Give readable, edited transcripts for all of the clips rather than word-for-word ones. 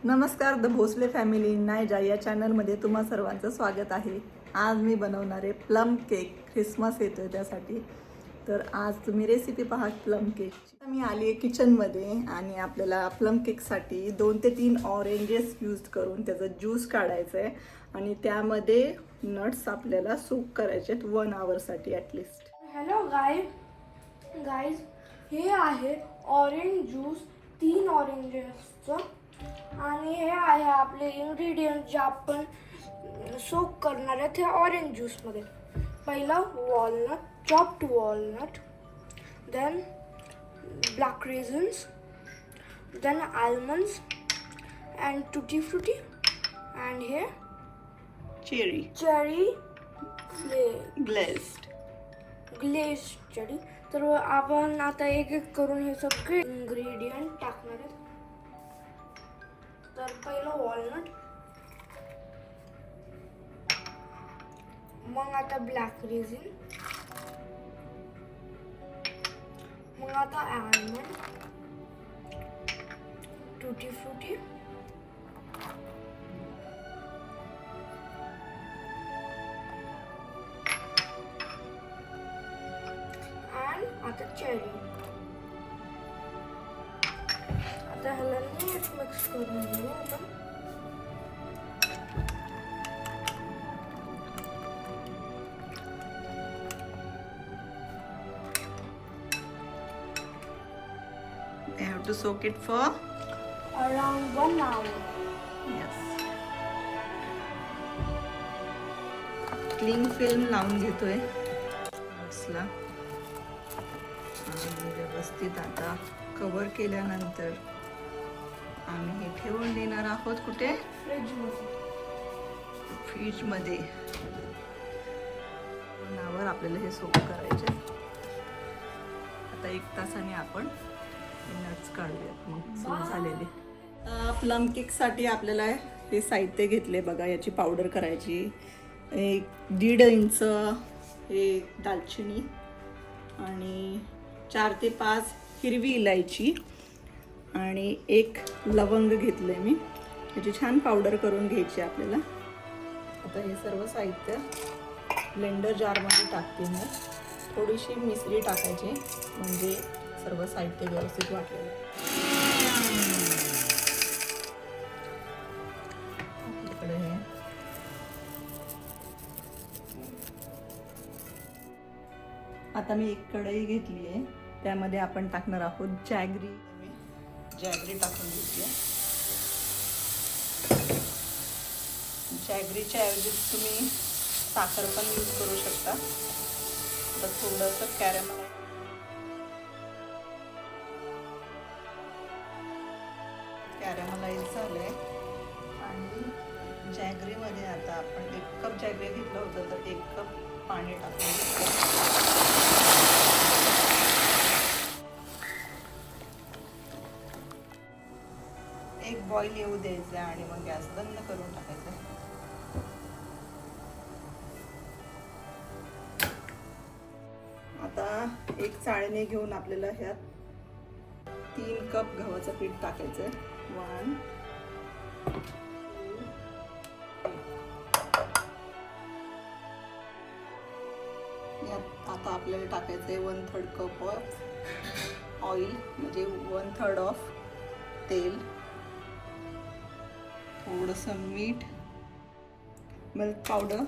नमस्कार, the Bhosale family नायजा या चॅनलमध्ये तुम्हा सर्वांचं स्वागत आहे. आज मी बनवणार आहे प्लम केक. ख्रिसमस येतोय त्यासाठी. तर आज तुम्ही रेसिपी पहा प्लम केकची. मी आली आहे किचनमध्ये आणि आपल्याला प्लम केकसाठी 2 ते 3 ऑरेंजेस यूज करून त्याचा ज्यूस काढायचा आहे आणि त्यामध्ये नट्स आपल्याला सूप करायचे आहेत 1 आवरसाठी ॲटलिस्ट. हॅलो गाईज हे आहे ऑरेंज ज्यूस 3 ऑरेंजेसचं आणि हे आहे आपले इन्ग्रेडियंट जे आपण सोक करणार आहेत हे ऑरेंज ज्यूसमध्ये. पहिलं walnut, chopped walnut, then black raisins, then almonds and tutti frutti and हे चेरी ग्लेज चेरी. तर आपण आता एक एक करून हे सगळे इन्ग्रेडियंट टाकणार आहेत. तर पहिलं वॉलनट, मग आता ब्लॅक रेझिन, मग आता आलमंड, टुटी फ्रुटी, आणि आता चेरी. आता ह्याला नीट मिक्स करून घेऊ आपण. I have to soak it for around 1 hour. yes. Clean film लावून घेतोय नट्सला आणि व्यवस्थित आता कव्हर केल्यानंतर आम्ही हे ठेवून देणार आहोत कुठे? फ्रीजमध्ये. 1 आवर आपल्याला हे सोक करायचे. आता 1 तासाने आपण नट्स काढूयात मग सोक झालेले. प्लम केकसाठी आपल्याला हे साहित्य घेतले बघा. याची पावडर करायची. 1.5 इंच हे दालचिनी आणि 4 ते 5 हिरवी इलायची आणि 1 लवंग घेतले मी. याची छान पावडर करून घ्यायची आपल्याला. आता हे सर्व साहित्य ब्लेंडर जारमध्ये टाकते मी. थोडीशी मिसरी टाकायची म्हणजे सर्व साहित्य व्यवस्थित वाटलेलं. इकडे हे आता मी 1 कढई घेतली आहे. त्यामध्ये आपण टाकणार आहोत जॅगरी. जॅगरी टाकून घेतली. जॅगरीच्या ऐवजी तुम्ही साखर पण यूज करू शकता. तर थोडंसं कॅरेमलाइज झालंय आणि जॅगरीमध्ये आता आपण 1 कप जॅगरी घेतलं होतं तर 1 कप पाणी टाकून घेतलं. एक बॉईल येऊ द्यायचं आणि मग गॅस बंद करून टाकायचं. आता 1 चाळणी घेऊन आपल्याला ह्यात 3 कप गव्हाचं पीठ टाकायचं. 1 यात आता आपल्याला टाकायचं आहे 1/3 कप ऑफ ऑइल म्हणजे 1/3 ऑफ तेल, थोडंसं मीठ, मिल्क पावडर.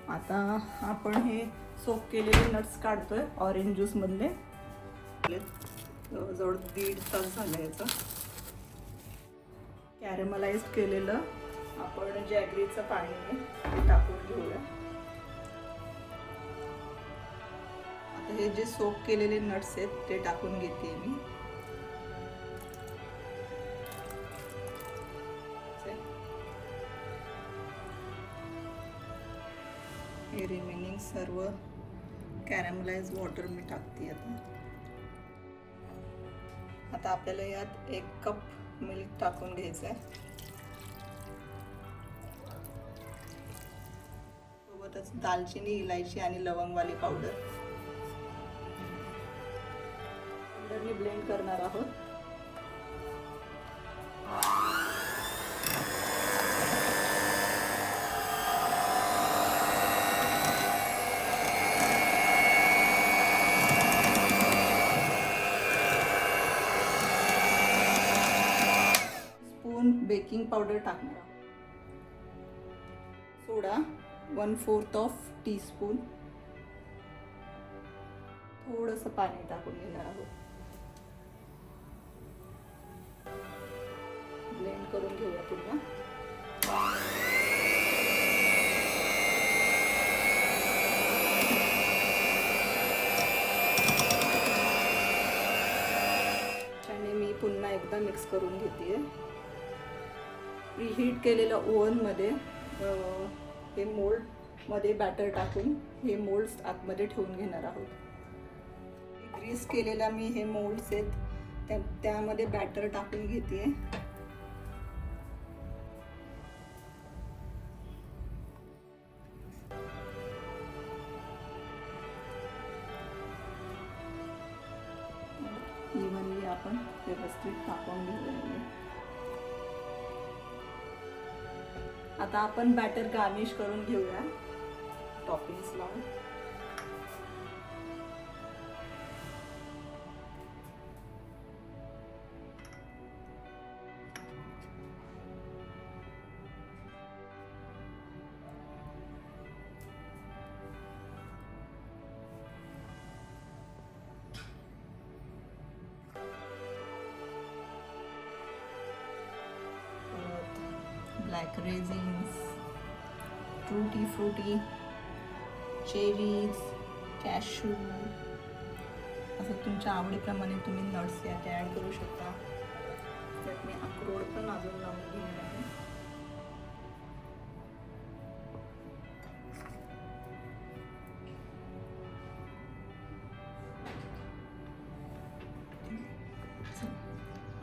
आता आपण हे सोक केलेले नट्स काढतोय ऑरेंज ज्यूस मधले. जवळजवळ 1.5 तास झालं. याचं कॅरेमलाइज केलेलं आपण जॅगरीचं पाणी आहे टाकून घेऊया. आता हे जे सोक केलेले नट्स आहेत ते टाकून घेते मी. हे रिमेनिंग सर्व कॅरेमलाइज वॉटर मी टाकते आता आपल्याला यात 1 कप मिल्क टाकून घ्यायचं आहे. सोबतच दालचिनी, इलायची आणि लवंगवाली पावडर ब्लेंड करणार आहोत. बेकिंग पावडर टाकणार आहोत. सोडा 1/4 टीस्पून. थोडंसं पाणी टाकून घेणार आहोत. ब्लेंड करून घेऊया पूर्ण. त्याने मी पुन्हा एकदा मिक्स करून घेते. प्रीहीट केलेल्या ओव्हनमध्ये हे मोल्डमध्ये बॅटर टाकून हे मोल्ड्स आतमध्ये ठेवून घेणार आहोत. ग्रीस केलेला मी हे मोल्ड्स आहेत त्यामध्ये बॅटर टाकून घेते. इव्हनली आपण व्यवस्थित टाकून घेऊया. आता आपण बॅटर गार्निश करून घेऊया टॉपिंग्स लावून. ब्लॅक रेझिन्स, ट्रुटी फ्रुटी, चेरीज, कॅशू, असं तुमच्या आवडीप्रमाणे तुम्ही नट्स यात ॲड करू शकता. त्यात मी अक्रोड पण अजून लावून घेणार आहे.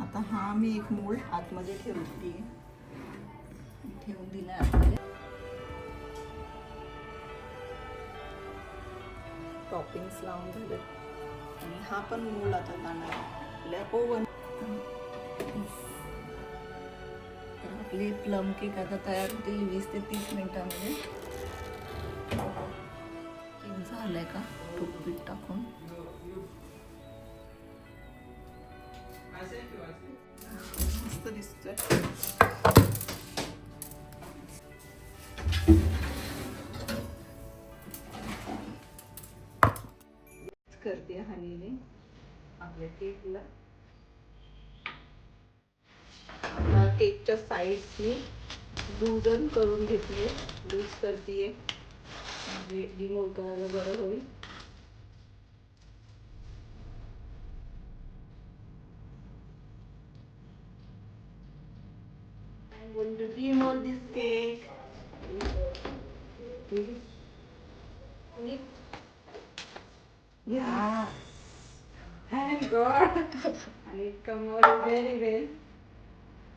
आता हा मी एक मोल्ड आतमध्ये ठेवून दिला आतमध्ये. टॉपिंग्स लावून झाले आणि हा पण मोल्ड आता जाणार आपल्या ओव्हन. तर आपले प्लम केक आता तयार होतील 20 ते 30 मिनिटांमध्ये. केक झालंय का तूपपीठ टाकून. मस्त दिसतोय. करते हनीने आपल्या केकला. आता केकच्या साईड्सनी लूजन करून घेतली. लूज करते म्हणजे डिमोल्ड करायला बरं होईल. I'm going to demold this cake. Yeah. Thank God. And it come out very well.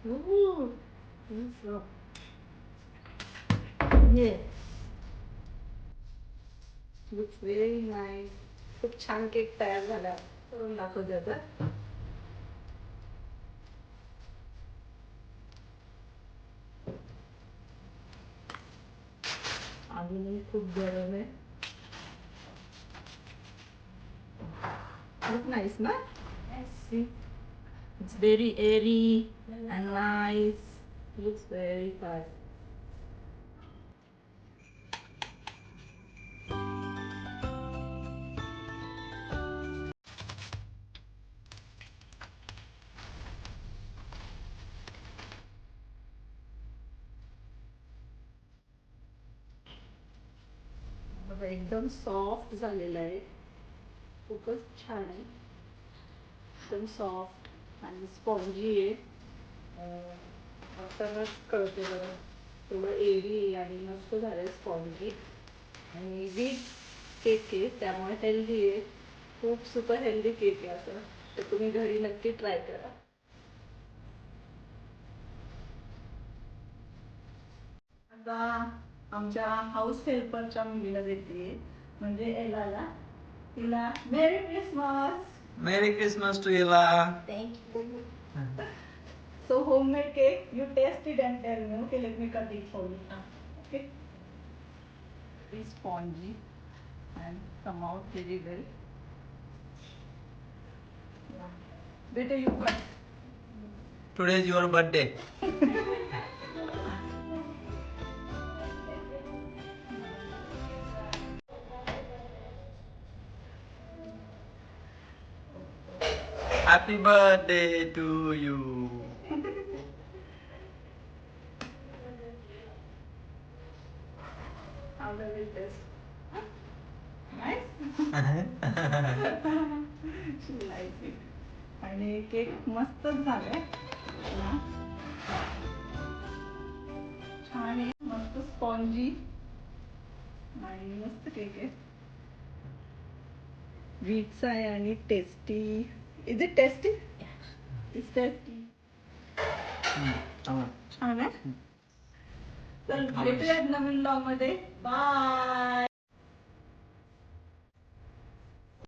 Ooh. So. Yes. Looks very nice. खूप छान केक तयार झाला. करून दाखवते आता. अजूनही खूप गरम आहे. Look nice, na? Yes. See? It's very airy and nice. Looks very fun. बघा एकदम सॉफ्ट झालेला आहे. खूपच छान आहे. एकदम सॉफ्ट आणि स्पॉन्जी आहे. आताच कळते बघा. थोडं एरी आहे आणि मस्त झालं स्पॉन्जी. आणि वीट केक आहे त्यामुळे हेल्दी आहे. खूप सुपर हेल्दी केक आहे असं. तर तुम्ही घरी नक्की ट्राय करा. आता आमच्या हाऊस हेल्परच्या मुलीला देते म्हणजे एलाला. तिला मेरी Christmas. Merry Christmas to Ella. Thank you. So homemade cake, you taste it and tell me. Okay, let me cut it for you. Okay. It's spongy and come out very well. Better you cut. Today is your birthday. Happy birthday to you. How does it taste? Nice? She likes it. आणि cake मस्तच झालाय ना? छान आहे, मस्त spongy आणि मस्त cake आहे. व्हीटचा आहे आणि tasty. Is it tasty? It's tasty. छान आहे. चल भेटूयात नवीन ब्लॉग मध्ये. बाय.